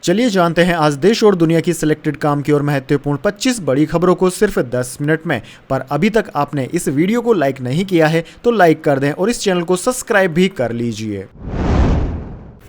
चलिए जानते हैं आज देश और दुनिया की सिलेक्टेड काम की और महत्वपूर्ण 25 बड़ी खबरों को सिर्फ 10 मिनट में। पर अभी तक आपने इस वीडियो को लाइक नहीं किया है तो लाइक कर दें और इस चैनल को सब्सक्राइब भी कर लीजिए।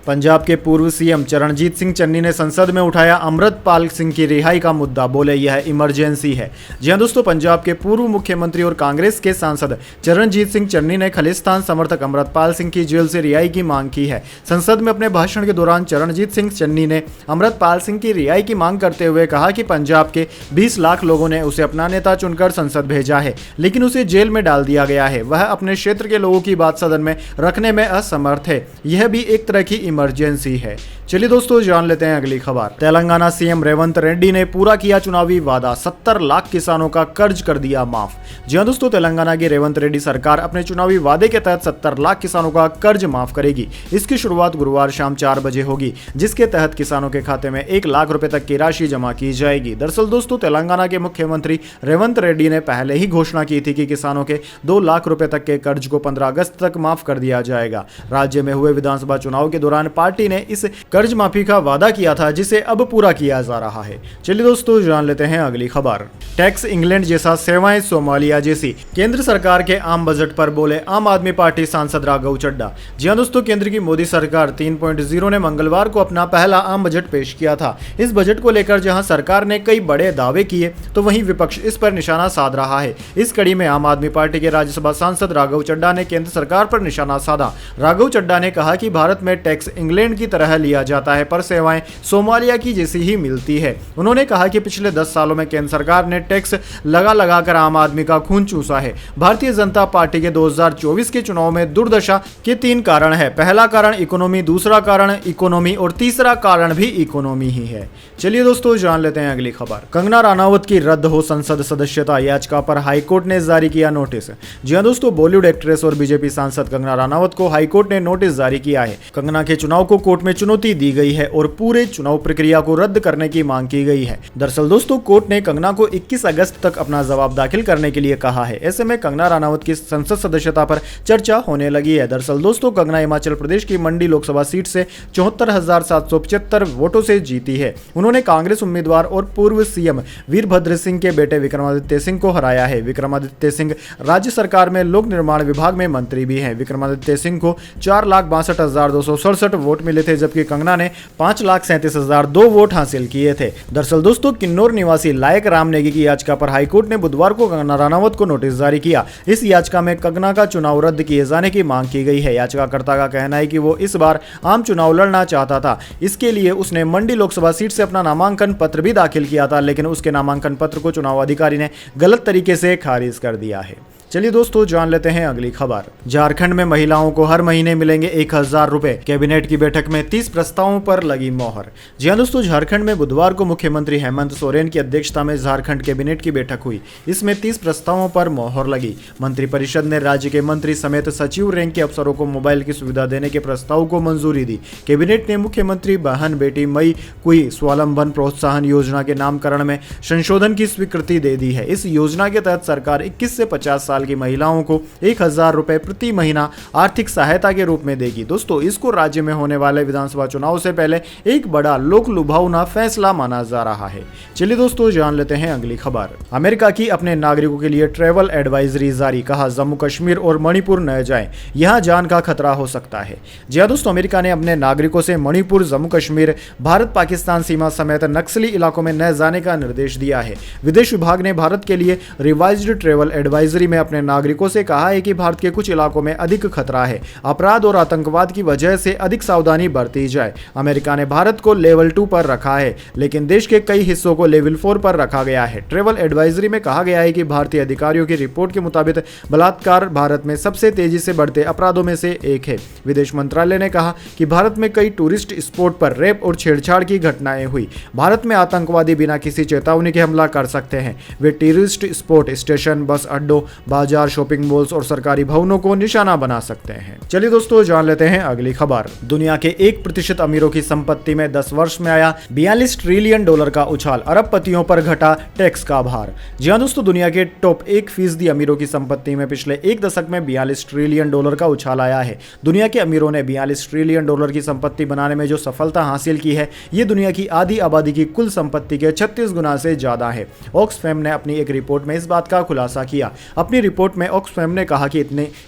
पंजाब के पूर्व सीएम चरणजीत सिंह चन्नी ने संसद में उठाया अमृतपाल सिंह की रिहाई का मुद्दा, बोले यह इमरजेंसी है। जी हां दोस्तों, पंजाब के पूर्व मुख्यमंत्री और कांग्रेस के सांसद चरणजीत सिंह चन्नी ने खालिस्तान समर्थक अमृतपाल सिंह की जेल से रिहाई की मांग की है। संसद में अपने भाषण के दौरान चरणजीत सिंह चन्नी ने अमृतपाल सिंह की रिहाई की मांग करते हुए कहा कि पंजाब के 20 लाख लोगों ने उसे अपना नेता चुनकर संसद भेजा है, लेकिन उसे जेल में डाल दिया गया है। वह अपने क्षेत्र के लोगों की बात सदन में रखने में असमर्थ है। यह भी एक तरह की इमरजेंसी है। चलिए दोस्तों जान लेते हैं अगली खबर। तेलंगाना सीएम रेवंत रेड्डी ने पूरा किया चुनावी वादा, 70 लाख किसानों का कर्ज कर दिया माफ। जी हां दोस्तों, तेलंगाना की रेवंत रेड्डी सरकार अपने चुनावी वादे के तहत 70 लाख किसानों का कर्ज माफ करेगी। इसकी शुरुआत गुरुवार शाम 4 बजे होगी, जिसके तहत किसानों के खाते में 1 लाख रुपए तक की राशि जमा की जाएगी। दरअसल दोस्तों, तेलंगाना के मुख्यमंत्री रेवंत रेड्डी ने पहले ही घोषणा की थी कि किसानों के 2 लाख रुपए तक के कर्ज को 15 अगस्त तक माफ कर दिया जाएगा। राज्य में हुए विधानसभा चुनाव के दौरान पार्टी ने इस कर्ज माफी का वादा किया था, जिसे अब पूरा किया जा रहा है। चलिए दोस्तों जान लेते हैं अगली खबर। टैक्स इंग्लैंड जैसा, सेवाएं सोमालिया जैसी, केंद्र सरकार के आम बजट पर बोले आम आदमी पार्टी सांसद राघव चड्ढा। जी हां दोस्तों, केंद्र की मोदी सरकार 3.0 ने मंगलवार को अपना पहला आम बजट पेश किया था। इस बजट को लेकर जहां सरकार ने कई बड़े दावे किए तो वहीं विपक्ष इस पर निशाना साध रहा है। इस कड़ी में आम आदमी पार्टी के राज्यसभा सांसद राघव चड्ढा ने केंद्र सरकार पर निशाना साधा। राघव चड्ढा ने कहा कि भारत में टैक्स इंग्लैंड की तरह लिया जाता है पर सेवाएं सोमालिया की जैसी ही मिलती है। उन्होंने कहा कि पिछले 10 सालों में केंद्र सरकार ने टैक्स लगा कर आम आदमी का खून चूसा है। भारतीय जनता पार्टी के 2024 के चुनाव में दुर्दशा के 3 कारण है। पहला कारण इकोनॉमी, दूसरा कारण इकोनॉमी और तीसरा कारण भी इकोनॉमी ही है। चलिए दोस्तों जान लेते हैं अगली खबर। कंगना रनावत की रद्द हो संसद सदस्यता याचिका पर हाईकोर्ट ने जारी किया नोटिस। जी हां दोस्तों, बॉलीवुड एक्ट्रेस और बीजेपी सांसद कंगना रनावत को हाईकोर्ट ने नोटिस जारी किया है। कंगना के चुनाव को कोर्ट में चुनौती दी गई है और पूरे चुनाव प्रक्रिया को रद्द करने की मांग की गई है। दरअसल दोस्तों, कोर्ट ने कंगना को 21 अगस्त तक अपना जवाब दाखिल करने के लिए कहा है। ऐसे में कंगना रनावत की संसद सदस्यता पर चर्चा होने लगी है। दरअसल दोस्तों, कंगना हिमाचल प्रदेश की मंडी लोकसभा सीट से 74,775 वोटों से जीती है। उन्होंने कांग्रेस उम्मीदवार और पूर्व सीएम वीरभद्र सिंह के बेटे विक्रमादित्य सिंह को हराया है। विक्रमादित्य सिंह राज्य सरकार में लोक निर्माण विभाग में मंत्री भी हैं। विक्रमादित्य सिंह को 4,62,267 वोट मिले थे, जबकि कंगना ने 5,37,002 वोट हासिल किए थे। दरअसल दोस्तों, किन्नौर निवासी लायक राम नेगी की याचिका पर हाईकोर्ट ने बुधवार को कंगना रनावत को नोटिस जारी किया। इस याचिका में कंगना का चुनाव रद्द किए जाने की मांग की गई है। याचिकाकर्ता का कहना है कि वो इस बार आम चुनाव लड़ना चाहता था। इसके लिए उसने मंडी लोकसभा सीट से अपना नामांकन पत्र भी दाखिल किया था, लेकिन उसके नामांकन पत्र को चुनाव अधिकारी ने गलत तरीके से खारिज कर दिया है। चलिए दोस्तों जान लेते हैं अगली खबर। झारखंड में महिलाओं को हर महीने मिलेंगे 1,000 रुपए। कैबिनेट की बैठक में 30 प्रस्तावों पर लगी मोहर। जी हां दोस्तों, झारखंड में बुधवार को मुख्यमंत्री हेमंत सोरेन की अध्यक्षता में झारखंड कैबिनेट की बैठक हुई। इसमें 30 प्रस्तावों पर मोहर लगी। मंत्रिपरिषद ने राज्य के मंत्री समेत सचिव रैंक के अफसरों को मोबाइल की सुविधा देने के प्रस्ताव को मंजूरी दी। कैबिनेट ने मुख्यमंत्री बहन बेटी मई कुई स्वावलंबन प्रोत्साहन योजना के नामकरण में संशोधन की स्वीकृति दे दी है। इस योजना के तहत सरकार 21 से 50 साल की महिलाओं को 1,000 रुपए प्रति महीना आर्थिक सहायता के रूप में देगी। दोस्तों, इसको राज्य में होने वाले विधानसभा चुनाव से पहले एक बड़ा लोक लुभावना फैसला माना जा रहा है। चलिए दोस्तों जान लेते हैं अगली खबर। अमेरिका की अपने नागरिकों के लिए ट्रैवल एडवाइजरी जारी, कहा जम्मू कश्मीर और मणिपुर न जाएं, यहां जान का खतरा हो सकता है। जी हां दोस्तों, अमेरिका ने अपने नागरिकों से मणिपुर, जम्मू कश्मीर, भारत पाकिस्तान सीमा समेत नक्सली इलाकों में न जाने का निर्देश दिया है। विदेश विभाग ने भारत के लिए रिवाइज्ड ट्रैवल एडवाइजरी में अपने नागरिकों से कहा है कि भारत के कुछ इलाकों में अधिक खतरा है। अपराध और आतंकवाद की वजह से अधिक सावधानी बरती जाए। अमेरिका ने भारत को लेवल 2 पर रखा है, लेकिन देश के कई हिस्सों को लेवल 4 पर रखा गया है। ट्रैवल एडवाइजरी में कहा गया है कि भारतीय अधिकारियों की रिपोर्ट के मुताबिक बलात्कार भारत में सबसे तेजी से बढ़ते अपराधों में से एक है। विदेश मंत्रालय ने कहा कि भारत में कई टूरिस्ट स्पॉट पर रेप और छेड़छाड़ की घटनाएं हुई। भारत में आतंकवादी बिना किसी चेतावनी के हमला कर सकते हैं। वे टूरिस्ट स्पॉट, स्टेशन, बस अड्डों, बाजार, शॉपिंग मॉल्स और सरकारी भवनों को निशाना बना सकते हैं। चलिए दोस्तों जान लेते हैं अगली खबर। दुनिया के 1% अमीरों की संपत्ति में 10 वर्ष में आया $42 ट्रिलियन का उछाल, अरबपतियों पर घटा टैक्स का भार। जी हाँ दोस्तों, दुनिया के टॉप 1% अमीरों की संपत्ति में पिछले एक दशक में $42 ट्रिलियन का उछाल आया है। दुनिया के अमीरों ने $42 ट्रिलियन की संपत्ति बनाने में जो सफलता हासिल की है, ये दुनिया की आधी आबादी की कुल संपत्ति के 36 गुना से ज्यादा है। ऑक्सफैम ने अपनी एक रिपोर्ट में इस बात का खुलासा किया। अपनी रिपोर्ट में ऑक्सफैम ने कहा कि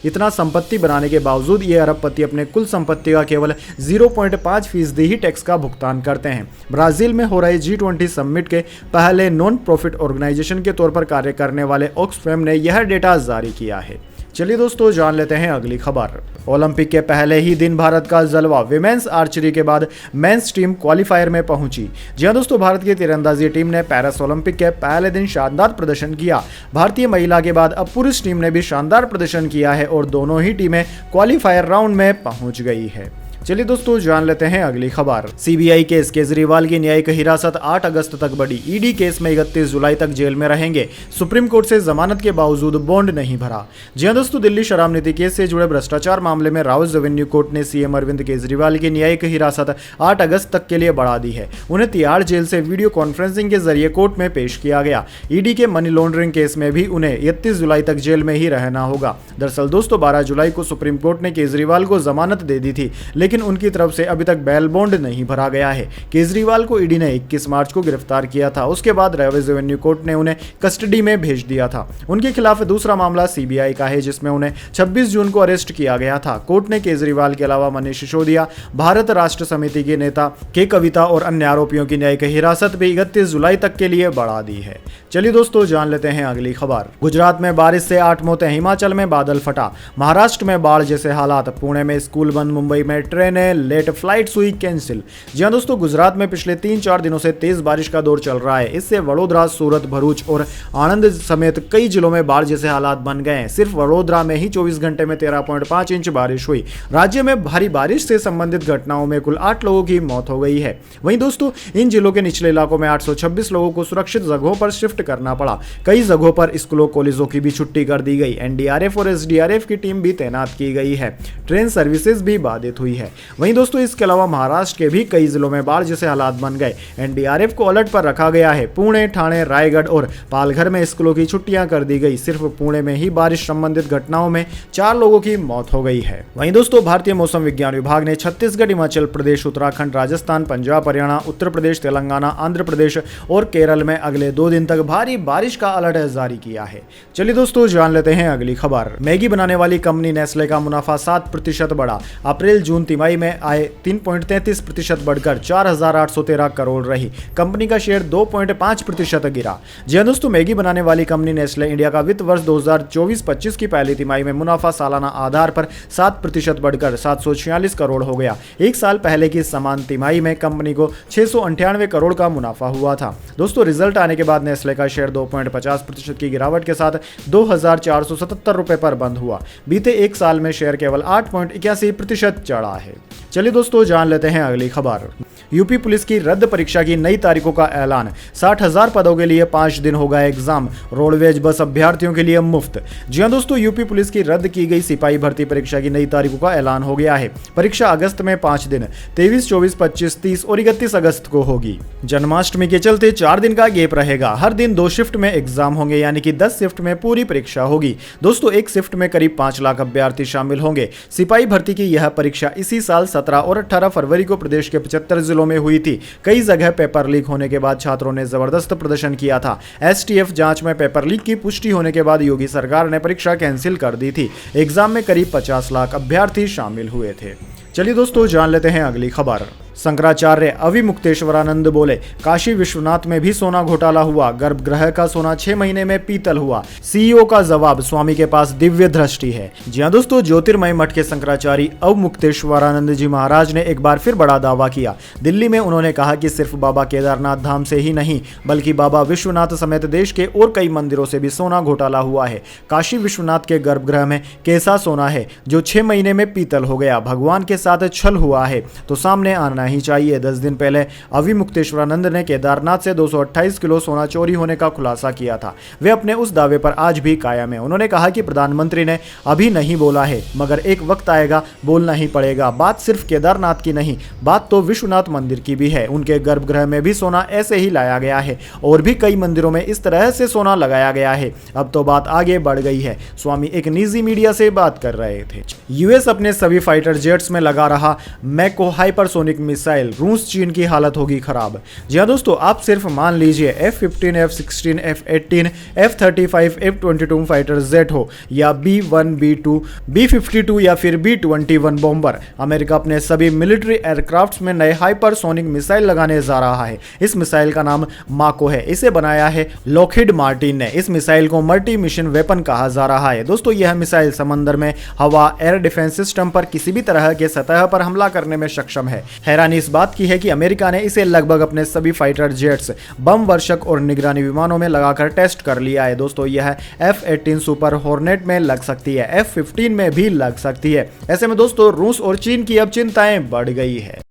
इतना संपत्ति बनाने के बावजूद ये अरबपति अपने कुल संपत्ति का केवल 0.5% ही टैक्स का भुगतान करते हैं। ब्राजील में हो रहे G20 समिट के पहले नॉन प्रॉफिट ऑर्गेनाइजेशन के तौर पर कार्य करने वाले ऑक्सफैम ने यह डेटा जारी किया है। चलिए दोस्तों जान लेते हैं अगली खबर। ओलंपिक के पहले ही दिन भारत का जलवा, विमेंस आर्चरी के बाद मेंस टीम क्वालिफायर में पहुंची। जी हां दोस्तों, भारत की तीरंदाजी टीम ने पेरिस ओलंपिक के पहले दिन शानदार प्रदर्शन किया। भारतीय महिला के बाद अब पुरुष टीम ने भी शानदार प्रदर्शन किया है और दोनों ही टीमें क्वालिफायर राउंड में पहुंच गई है। चलिए दोस्तों जान लेते हैं अगली खबर। सीबीआई केस, केजरीवाल की न्यायिक हिरासत 8 अगस्त तक बढ़ी। ईडी केस में 31 जुलाई तक जेल में रहेंगे। सुप्रीम कोर्ट से जमानत के बावजूद बॉन्ड नहीं भरा। जी हां दोस्तों, दिल्ली शराब नीति केस से जुड़े भ्रष्टाचार मामले में राउज रेवेन्यू कोर्ट ने सीएम अरविंद केजरीवाल की न्यायिक हिरासत 8 अगस्त तक के लिए बढ़ा दी है। उन्हें तिहाड़ जेल से वीडियो कॉन्फ्रेंसिंग के जरिए कोर्ट में पेश किया गया। ईडी के मनी लॉन्ड्रिंग केस में भी उन्हें 31 जुलाई तक जेल में ही रहना होगा। दरअसल दोस्तों 12 जुलाई को सुप्रीम कोर्ट ने केजरीवाल को जमानत दे दी थी, लेकिन उनकी तरफ से अभी तक बेल बॉन्ड नहीं भरा गया है। केजरीवाल को ईडी ने 21 मार्च को गिरफ्तार किया था। उसके बाद राउज रेवेन्यू कोर्ट ने उन्हें कस्टडी में भेज दिया था। उनके खिलाफ दूसरा मामला सीबीआई का है, जिसमें उन्हें 26 जून को अरेस्ट किया गया था। कोर्ट ने केजरीवाल के अलावा मनीष सिसोदिया, भारत राष्ट्र समिति के नेता के कविता और अन्य आरोपियों की न्यायिक हिरासत भी 31 जुलाई तक के लिए बढ़ा दी है। चलिए दोस्तों जान लेते हैं अगली खबर। गुजरात में बारिश से 8 मौतें, हिमाचल में बादल फटा, महाराष्ट्र में बाढ़ जैसे हालात, पुणे में स्कूल बंद, मुंबई में ट्रेनें लेट, फ्लाइट्स हुई कैंसिल। जी हां दोस्तों, गुजरात में पिछले 3-4 दिनों से तेज बारिश का दौर चल रहा है। इससे वडोदरा, सूरत, भरूच और आणंद समेत कई जिलों में बाढ़ जैसे हालात बन गए हैं। सिर्फ वडोदरा में ही 24 घंटे में 13.5 इंच बारिश हुई। राज्य में भारी बारिश से संबंधित घटनाओं में कुल 8 लोगों की मौत हो गई है। वहीं दोस्तों इन जिलों के निचले इलाकों में 826 लोगों को सुरक्षित जगहों पर शिफ्ट करना पड़ा। कई जगहों पर स्कूलों, कॉलेजों की भी छुट्टी कर दी गई। एनडीआरएफ और एसडीआरएफ की टीम भी तैनात की गई है। ट्रेन सर्विसेज भी बाधित हुई है। वहीं दोस्तों इसके अलावा महाराष्ट्र के भी कई जिलों में बाढ़ जैसे हालात बन गए। एनडीआरएफ को अलर्ट पर रखा गया है। पुणे, ठाणे, रायगढ़ और पालघर में स्कूलों की छुट्टियां कर दी गई। सिर्फ पुणे में ही बारिश संबंधित घटनाओं में 4 लोगों की मौत हो गई है। वहीं दोस्तों भारतीय मौसम विज्ञान विभाग ने छत्तीसगढ़, हिमाचल प्रदेश, उत्तराखंड, राजस्थान, पंजाब, हरियाणा, उत्तर प्रदेश, तेलंगाना, आंध्र प्रदेश और केरल में अगले 2 दिन तक भारी बारिश का अलर्ट जारी किया है। चलिए दोस्तों जान लेते हैं अगली खबर। मैगी बनाने वाली कंपनी नेस्ले का मुनाफा 7% बढ़ा। अप्रैल-जून तिमाही में आय 3.33% बढ़कर 4,813 करोड़ रही। कंपनी का शेयर 2.5% गिरा। जी हां दोस्तों, मैगी बनाने वाली कंपनी नेस्ले इंडिया का वित्त वर्ष 2024-25 की पहली तिमाही में मुनाफा सालाना आधार पर 7% बढ़कर 746 करोड़ हो गया। एक साल पहले की समान तिमाही में कंपनी को 698 करोड़ का मुनाफा हुआ था। दोस्तों रिजल्ट आने के बाद नेस्ले का शेयर 2.50% की गिरावट के साथ 2,477 रुपए पर बंद हुआ। बीते एक साल में शेयर केवल 8.81% चढ़ा है। चलिए दोस्तों जान लेते हैं अगली खबर। यूपी पुलिस की रद्द परीक्षा की नई तारीखों का ऐलान। 60,000 पदों के लिए 5 दिन होगा एग्जाम। रोडवेज बस अभ्यर्थियों के लिए मुफ्त। जी हां दोस्तों, यूपी पुलिस की रद्द की गई सिपाही भर्ती परीक्षा की नई तारीखों का ऐलान हो गया है। परीक्षा अगस्त में 5 दिन 23, 24, 25, 30 और 31 अगस्त को होगी। जन्माष्टमी के चलते 4 दिन का गैप रहेगा। हर दिन 2 शिफ्ट में एग्जाम होंगे, यानी कि 10 शिफ्ट में पूरी परीक्षा होगी। दोस्तों एक शिफ्ट में करीब 5 लाख अभ्यर्थी शामिल होंगे। सिपाही भर्ती की यह परीक्षा इसी साल 17 और 18 फरवरी को प्रदेश के 75 जिलों में हुई थी। कई जगह पेपर लीक होने के बाद छात्रों ने जबरदस्त प्रदर्शन किया था। एसटीएफ जांच में पेपर लीक की पुष्टि होने के बाद योगी सरकार ने परीक्षा कैंसिल कर दी थी। एग्जाम में करीब 50 लाख अभ्यर्थी शामिल हुए थे। चलिए दोस्तों जान लेते हैं अगली खबर। शंकराचार्य अविमुक्तेश्वरानंद बोले, काशी विश्वनाथ में भी सोना घोटाला हुआ। गर्भगृह का सोना 6 महीने में पीतल हुआ। सीईओ का जवाब, स्वामी के पास दिव्य दृष्टि है। जी हां दोस्तों, ज्योतिर्मय मठ के शंकराचार्य अवमुक्तेश्वरानंद जी महाराज ने एक बार फिर बड़ा दावा किया। दिल्ली में उन्होंने कहा कि सिर्फ बाबा केदारनाथ धाम से ही नहीं, बल्कि बाबा विश्वनाथ समेत देश के और कई मंदिरों से भी सोना घोटाला हुआ है। काशी विश्वनाथ के गर्भगृह में कैसा सोना है जो 6 महीने में पीतल हो गया? भगवान के साथ छल हुआ है तो सामने आना ही चाहिए। 10 दिन पहले अवि मुक्तेश्वरानंद ने केदारनाथ से 228 किलो सोना चोरी होने का खुलासा किया था। वे अपने उस दावे पर आज भी कायम है। उन्होंने कहा कि प्रधानमंत्री ने अभी नहीं बोला है, मगर एक वक्त आएगा बोलना ही पड़ेगा। बात सिर्फ केदारनाथ की नहीं, बात तो विश्वनाथ मंदिर की भी है। उनके गर्भगृह में भी सोना ऐसे ही लाया गया है और भी कई मंदिरों में इस तरह से सोना लगाया गया है। अब तो बात आगे बढ़ गई है। स्वामी एक निजी मीडिया से बात कर रहे थे। यूएस अपने सभी फाइटर जेट्स में लगा रहा मैको हाइपरसोनिक मिसाइल, रूस चीन की हालत होगी खराब। जी हाँ दोस्तों, आप सिर्फ मान लीजिए F-15, F-16, F-18, F-35, F-22 fighter jet हो या B-1, B-2, B-52 या फिर B-21 बॉम्बर, अमेरिका अपने सभी मिलिट्री एयरक्राफ्ट्स में नए हाइपरसोनिक मिसाइल लगाने जा रहा है। इस मिसाइल का नाम माको है। इसे बनाया है लॉकहीड मार्टिन ने। इस मिसाइल को मल्टी मिशन वेपन कहा जा रहा है। दोस्तों, यह मिसाइल समंदर में, हवा, एयर डिफेंस सिस्टम पर किसी भी तरह के सतह पर हमला करने में सक्षम है। हैरानी इस बात की है कि अमेरिका ने इसे लगभग अपने सभी फाइटर जेट्स, बम वर्षक और निगरानी विमानों में लगाकर टेस्ट कर लिया है। दोस्तों, यह F-18 सुपर हॉर्नेट में लग सकती है, F-15 में भी लग सकती है। ऐसे में दोस्तों, रूस और चीन की अब चिंताएं बढ़ गई है।